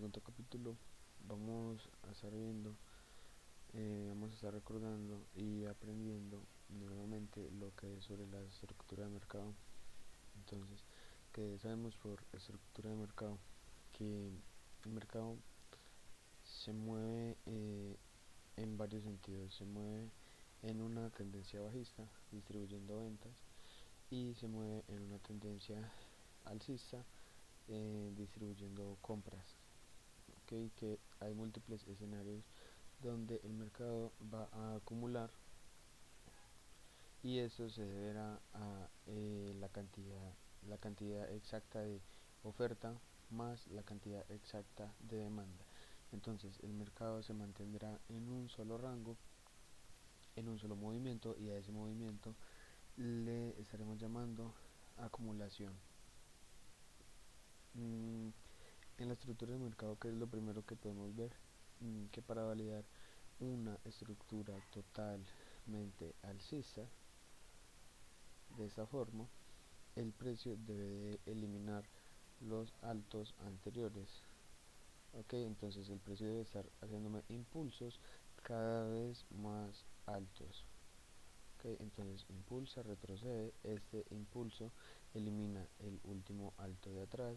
segundo capítulo vamos a estar viendo, vamos a estar recordando y aprendiendo nuevamente lo que es sobre la estructura de mercado. Entonces, ¿qué sabemos por estructura de mercado? Que el mercado se mueve en varios sentidos. Se mueve en una tendencia bajista, distribuyendo ventas, y se mueve en una tendencia alcista, distribuyendo compras. Okay, que hay múltiples escenarios donde el mercado va a acumular, y eso se deberá a la cantidad exacta de oferta más la cantidad exacta de demanda. Entonces el mercado se mantendrá en un solo rango, en un solo movimiento, y a ese movimiento le estaremos llamando acumulación. En la estructura de mercado, ¿qué es lo primero que podemos ver? Que para validar una estructura totalmente alcista de esta forma, el precio debe de eliminar los altos anteriores. Ok, entonces el precio debe estar haciéndome impulsos cada vez más altos. Ok, entonces impulsa, retrocede, este impulso elimina el último alto de atrás.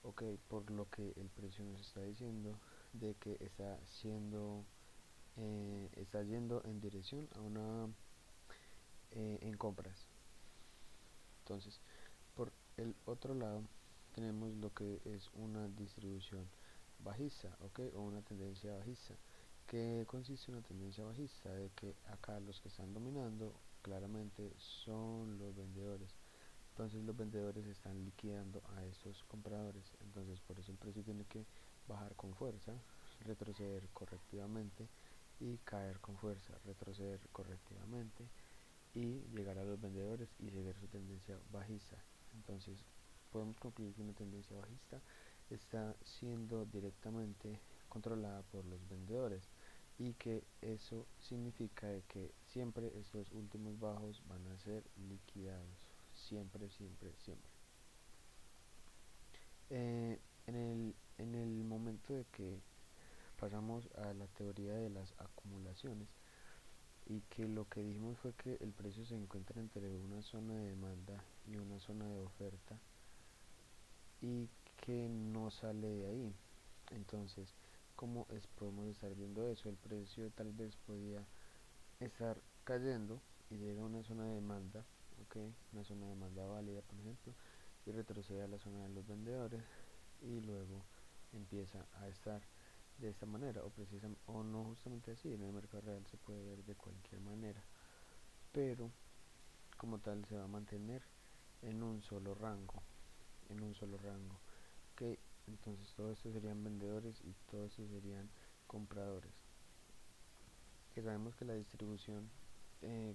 Ok, por lo que el precio nos está diciendo de que está yendo en dirección a una en compras. Entonces, por el otro lado tenemos lo que es una distribución bajista, ¿ok? O una tendencia bajista. ¿Qué consiste en una tendencia bajista? De que acá los que están dominando claramente son los vendedores. Entonces los vendedores están liquidando a estos compradores. Entonces por eso el precio tiene que bajar con fuerza, retroceder correctivamente y caer con fuerza, retroceder correctivamente y llegar a los vendedores y seguir su tendencia bajista. Entonces podemos concluir que una tendencia bajista está siendo directamente controlada por los vendedores, y que eso significa de que siempre estos últimos bajos van a ser liquidados, siempre, siempre, siempre. En el momento de que pasamos a la teoría de las acumulaciones, y que lo que dijimos fue que el precio se encuentra entre una zona de demanda y una zona de oferta, y que no sale de ahí. Entonces, ¿cómo podemos estar viendo eso? El precio tal vez podía estar cayendo y llega a una zona de demanda, okay, una zona de demanda válida, por ejemplo, y retrocede a la zona de los vendedores, y luego empieza a estar de esta manera, o no justamente así. En el mercado real se puede ver de cualquier manera, pero como tal se va a mantener en un solo rango, en un solo rango. Ok, entonces todo esto serían vendedores y todo esto serían compradores. Que sabemos que la distribución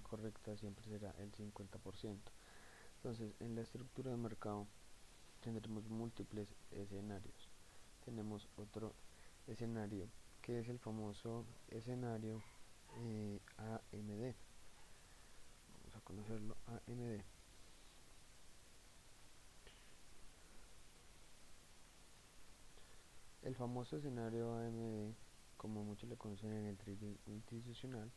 correcta siempre será el 50%. Entonces en la estructura de mercado tendremos múltiples escenarios. Tenemos otro escenario que es el famoso escenario AMD. Vamos a conocerlo, AMD. El famoso escenario AMD, como muchos le conocen en el trading institucional,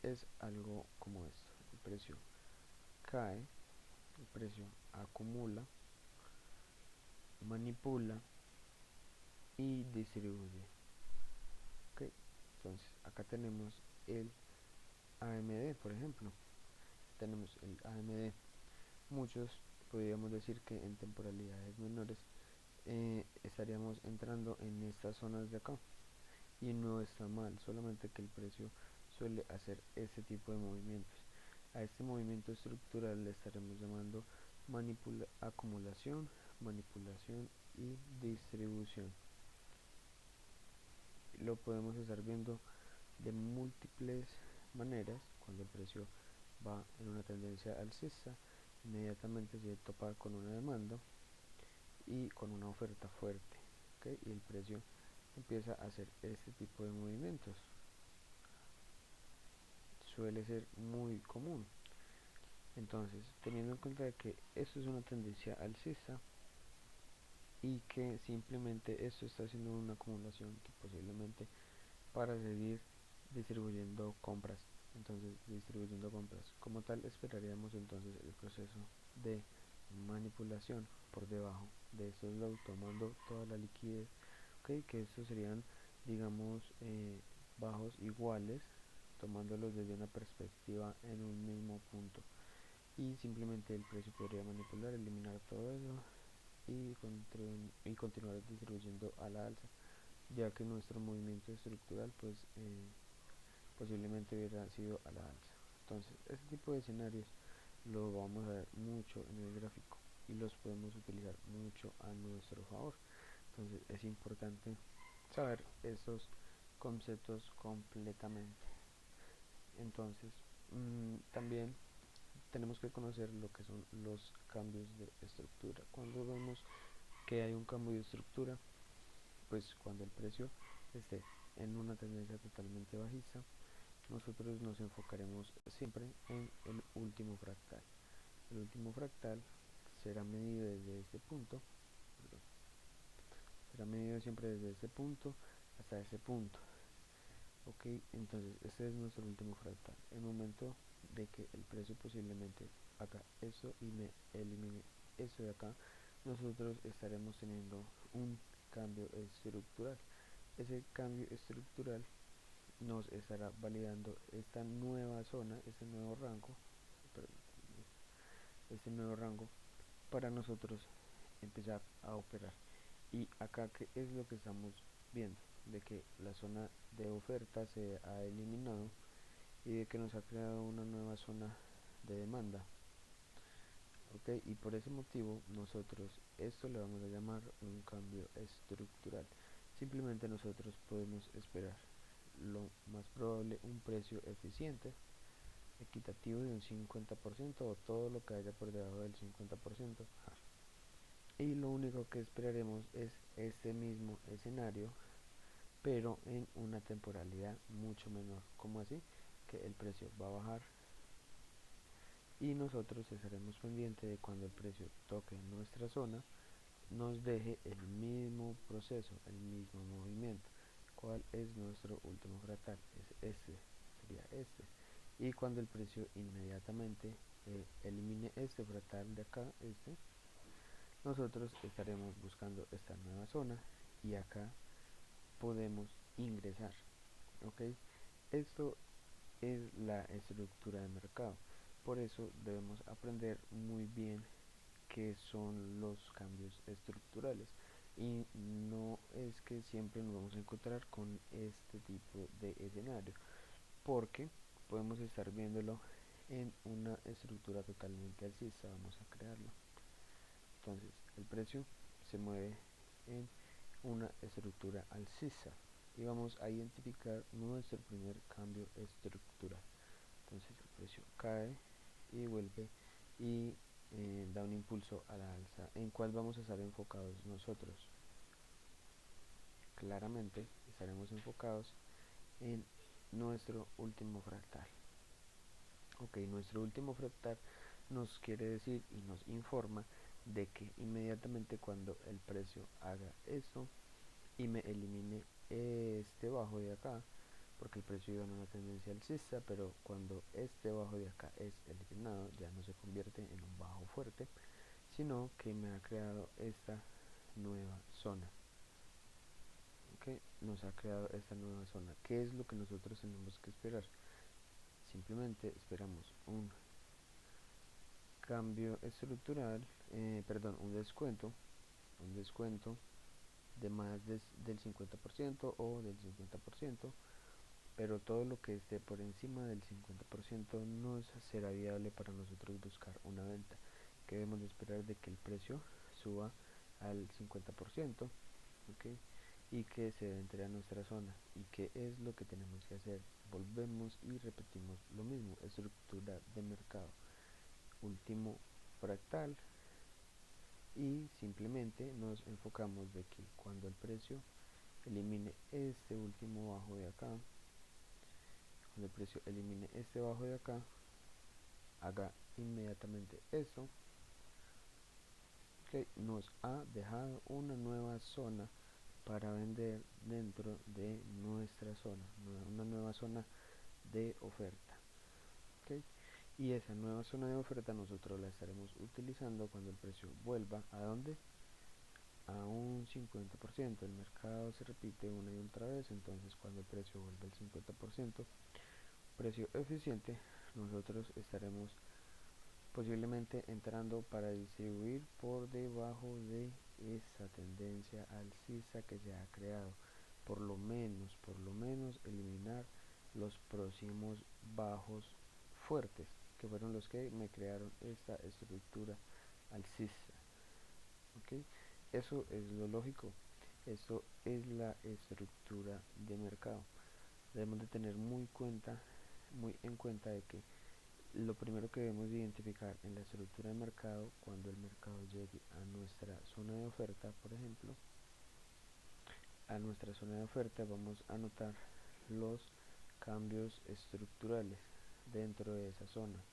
es algo como esto. El precio cae, el precio acumula, manipula y distribuye. Okay. Entonces acá tenemos el AMD, por ejemplo. Tenemos el AMD. Muchos podríamos decir que en temporalidades menores estaríamos entrando en estas zonas de acá, y no está mal, solamente que el precio suele hacer este tipo de movimientos. A este movimiento estructural le estaremos llamando acumulación, manipulación y distribución. Lo podemos estar viendo de múltiples maneras. Cuando el precio va en una tendencia alcista, inmediatamente se topa con una demanda y con una oferta fuerte, ¿okay? Y el precio empieza a hacer este tipo de movimientos. Suele ser muy común. Entonces, teniendo en cuenta que esto es una tendencia alcista, y que simplemente esto está haciendo una acumulación que posiblemente para seguir distribuyendo compras. Entonces, distribuyendo compras como tal, esperaríamos entonces el proceso de manipulación por debajo de estos lows, tomando toda la liquidez. Ok, que estos serían, digamos, bajos iguales, tomándolos desde una perspectiva en un mismo punto, y simplemente el precio podría manipular, eliminar todo eso y continuar distribuyendo a la alza, ya que nuestro movimiento estructural pues posiblemente hubiera sido a la alza. Entonces este tipo de escenarios lo vamos a ver mucho en el gráfico y los podemos utilizar mucho a nuestro favor. Entonces es importante saber estos conceptos completamente. Entonces también tenemos que conocer lo que son los cambios de estructura. Cuando vemos que hay un cambio de estructura, pues cuando el precio esté en una tendencia totalmente bajista, nosotros nos enfocaremos siempre en el último fractal. El último fractal será medido desde este punto, perdón, será medido siempre desde este punto hasta ese punto. Ok, entonces este es nuestro último fractal. El momento de que el precio posiblemente haga eso y me elimine eso de acá, nosotros estaremos teniendo un cambio estructural. Ese cambio estructural nos estará validando esta nueva zona, perdón, este nuevo rango para nosotros empezar a operar. Y acá, ¿qué es lo que estamos viendo? De que la zona de oferta se ha eliminado y de que nos ha creado una nueva zona de demanda. Ok, y por ese motivo nosotros esto le vamos a llamar un cambio estructural. Simplemente nosotros podemos esperar lo más probable un precio eficiente, equitativo de un 50% o todo lo que haya por debajo del 50%, y lo único que esperaremos es este mismo escenario pero en una temporalidad mucho menor. Como así? Que el precio va a bajar y nosotros estaremos pendientes de cuando el precio toque nuestra zona, nos deje el mismo proceso, el mismo movimiento. ¿Cuál es nuestro último fractal? Es este, sería este. Y cuando el precio inmediatamente elimine este fractal de acá, nosotros estaremos buscando esta nueva zona y acá podemos ingresar. ¿Ok? Esto es la estructura de mercado. Por eso debemos aprender muy bien qué son los cambios estructurales. Y no es que siempre nos vamos a encontrar con este tipo de escenario, porque podemos estar viéndolo en una estructura totalmente alcista. Vamos a crearlo. Entonces, el precio se mueve en una estructura alcista y vamos a identificar nuestro primer cambio estructural. Entonces el precio cae y vuelve y da un impulso a la alza. ¿En cuál vamos a estar enfocados nosotros? Claramente estaremos enfocados en nuestro último fractal. Ok, nuestro último fractal nos quiere decir y nos informa de que inmediatamente cuando el precio haga esto y me elimine este bajo de acá, porque el precio iba en una tendencia alcista, pero cuando este bajo de acá es eliminado ya no se convierte en un bajo fuerte, sino que me ha creado esta nueva zona. Okay, nos ha creado esta nueva zona. ¿Qué es lo que nosotros tenemos que esperar? Simplemente esperamos un cambio estructural, perdón, un descuento de más del 50% o del 50%, pero todo lo que esté por encima del 50% no será viable para nosotros buscar una venta, que debemos de esperar de que el precio suba al 50%, ¿okay? Y que se entre a nuestra zona. ¿Y qué es lo que tenemos que hacer? Volvemos y repetimos lo mismo, estructura de mercado, último fractal, y simplemente nos enfocamos de que cuando el precio elimine este último bajo de acá, cuando el precio elimine este bajo de acá, haga inmediatamente esto, que nos ha dejado una nueva zona para vender dentro de nuestra zona, una nueva zona de oferta. ¿Okay? Y esa nueva zona de oferta nosotros la estaremos utilizando cuando el precio vuelva a donde, a un 50%. El mercado se repite una y otra vez, entonces cuando el precio vuelve al 50%, precio eficiente, nosotros estaremos posiblemente entrando para distribuir por debajo de esa tendencia alcista que se ha creado, por lo menos eliminar los próximos bajos fuertes que fueron los que me crearon esta estructura alcista. ¿Okay? Eso es lo lógico, eso es la estructura de mercado. Debemos de tener muy en cuenta de que lo primero que debemos identificar en la estructura de mercado, cuando el mercado llegue a nuestra zona de oferta, por ejemplo, a nuestra zona de oferta vamos a notar los cambios estructurales dentro de esa zona.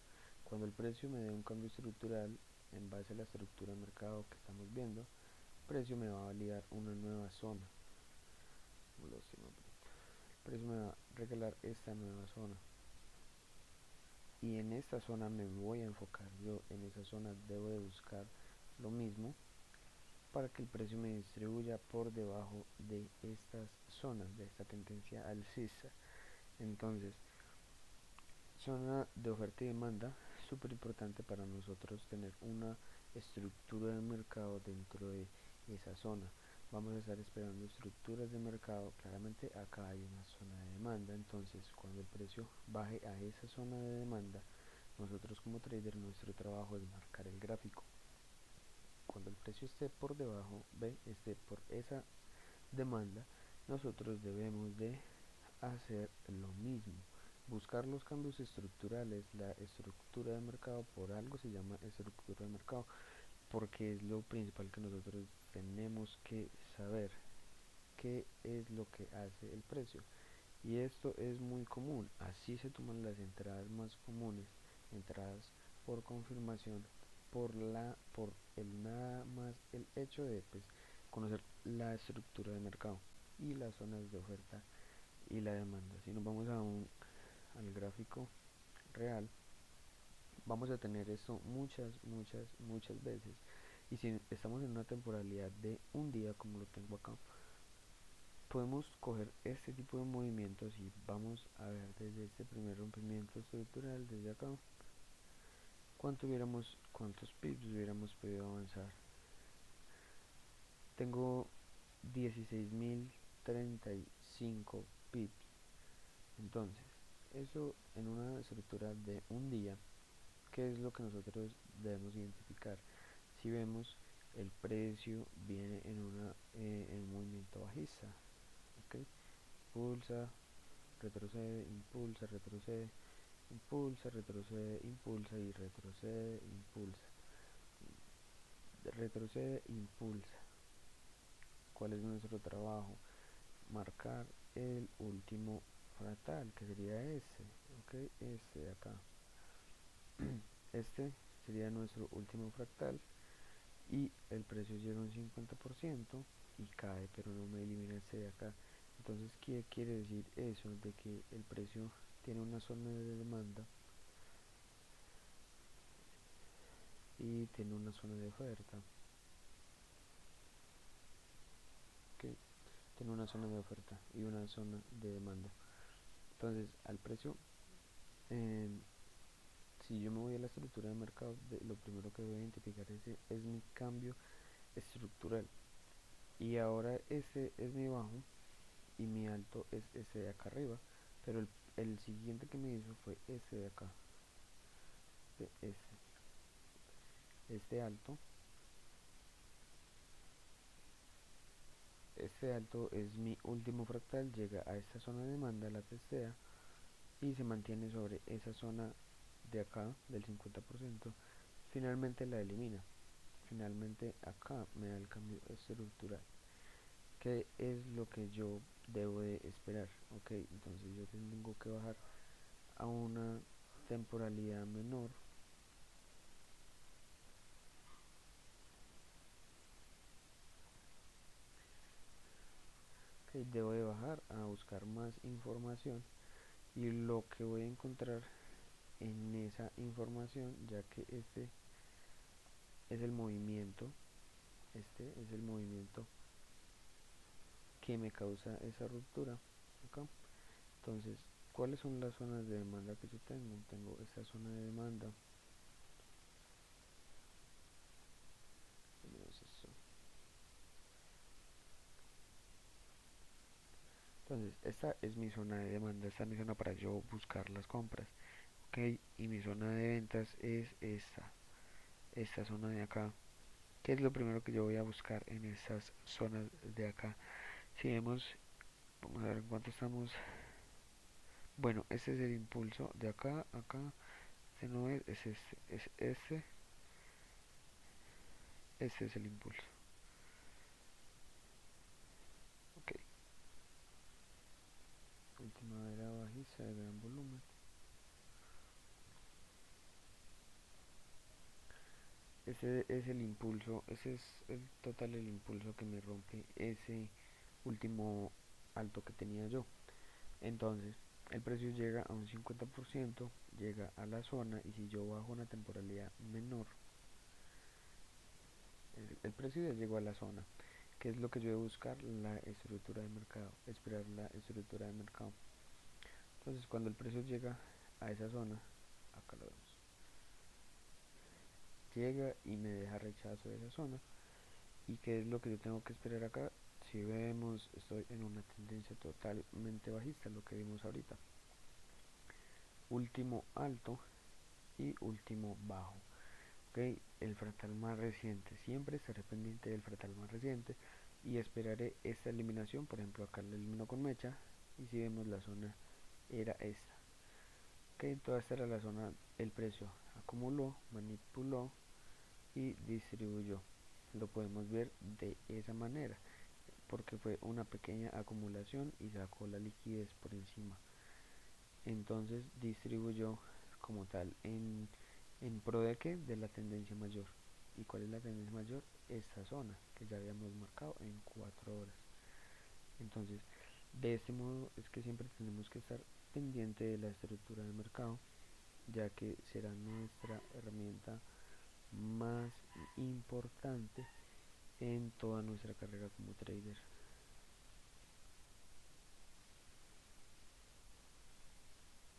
Cuando el precio me dé un cambio estructural en base a la estructura de mercado que estamos viendo, el precio me va a validar una nueva zona. El precio me va a regalar esta nueva zona. Y en esta zona me voy a enfocar yo, en esa zona debo de buscar lo mismo para que el precio me distribuya por debajo de estas zonas, de esta tendencia alcista. Entonces, zona de oferta y demanda, súper importante para nosotros tener una estructura de mercado dentro de esa zona. Vamos a estar esperando estructuras de mercado. Claramente acá hay una zona de demanda, entonces cuando el precio baje a esa zona de demanda, nosotros como trader nuestro trabajo es marcar el gráfico. Cuando el precio esté por debajo, esté por esa demanda, nosotros debemos de hacer lo mismo, buscar los cambios estructurales. La estructura de mercado por algo se llama estructura de mercado, porque es lo principal que nosotros tenemos que saber, qué es lo que hace el precio. Y esto es muy común, así se toman las entradas más comunes, entradas por confirmación, por el nada más el hecho de conocer la estructura de mercado y las zonas de oferta y la demanda. Si nos vamos al gráfico real, vamos a tener esto muchas veces. Y si estamos en una temporalidad de un día como lo tengo acá, podemos coger este tipo de movimientos y vamos a ver desde este primer rompimiento estructural, desde acá, cuántos pips hubiéramos podido avanzar. Tengo 16.035 pips. Entonces, eso en una estructura de un día, ¿qué es lo que nosotros debemos identificar? Si vemos el precio viene en un movimiento bajista, ¿okay? Impulsa, retrocede, impulsa, retrocede, impulsa, retrocede, impulsa y retrocede, impulsa, retrocede, impulsa. ¿Cuál es nuestro trabajo? Marcar el último fractal, que sería este, ¿okay? Este de acá. Este sería nuestro último fractal y el precio llega a un 50% y cae, pero no me elimina este de acá. Entonces, ¿qué quiere decir eso? De que el precio tiene una zona de demanda y tiene una zona de oferta. ¿Okay? Tiene una zona de oferta y una zona de demanda. Entonces, al precio, si yo me voy a la estructura de mercado, lo primero que voy a identificar es mi cambio estructural. Y ahora ese es mi bajo y mi alto es ese de acá arriba, pero el siguiente que me hizo fue ese de acá, este alto. Este alto es mi último fractal, llega a esta zona de demanda, la testea y se mantiene sobre esa zona de acá del 50%, finalmente la elimina. Finalmente acá me da el cambio estructural. ¿Qué es lo que yo debo de esperar? Ok, entonces yo tengo que bajar a una temporalidad menor debo de bajar a buscar más información y lo que voy a encontrar en esa información, ya que este es el movimiento, este es el movimiento que me causa esa ruptura acá. Entonces, ¿cuáles son las zonas de demanda que yo tengo? Tengo esta zona de demanda. Entonces, esta es mi zona de demanda, esta es mi zona para yo buscar las compras. Ok, y mi zona de ventas es esta zona de acá. ¿Qué es lo primero que yo voy a buscar en estas zonas de acá? Si vemos, vamos a ver en cuánto estamos. Bueno, este es el impulso de acá, acá. Este no es este, es este. Este es el impulso. Ok, última era bajista de gran volumen. Ese es el impulso, ese es el total el impulso que me rompe ese último alto que tenía yo. Entonces, el precio llega a un 50%, llega a la zona y si yo bajo una temporalidad menor, el precio ya llegó a la zona. ¿Qué es lo que yo debo buscar? La estructura de mercado, esperar la estructura de mercado. Entonces, cuando el precio llega a esa zona, acá lo vemos, llega y me deja rechazo de esa zona. ¿Y qué es lo que yo tengo que esperar acá? Si vemos, estoy en una tendencia totalmente bajista, lo que vimos ahorita. Último alto y último bajo. Ok, el fractal más reciente, siempre estaré pendiente del fractal más reciente y esperaré esta eliminación. Por ejemplo, acá la elimino con mecha y si vemos la zona era esta. Ok, toda esta era la zona, el precio acumuló, manipuló y distribuyó. Lo podemos ver de esa manera porque fue una pequeña acumulación y sacó la liquidez por encima. Entonces distribuyó como tal en pro de qué? De la tendencia mayor. ¿Y cuál es la tendencia mayor? Esta zona que ya habíamos marcado en 4 horas. Entonces, de este modo es que siempre tenemos que estar pendiente de la estructura de mercado, ya que será nuestra herramienta más importante en toda nuestra carrera como trader.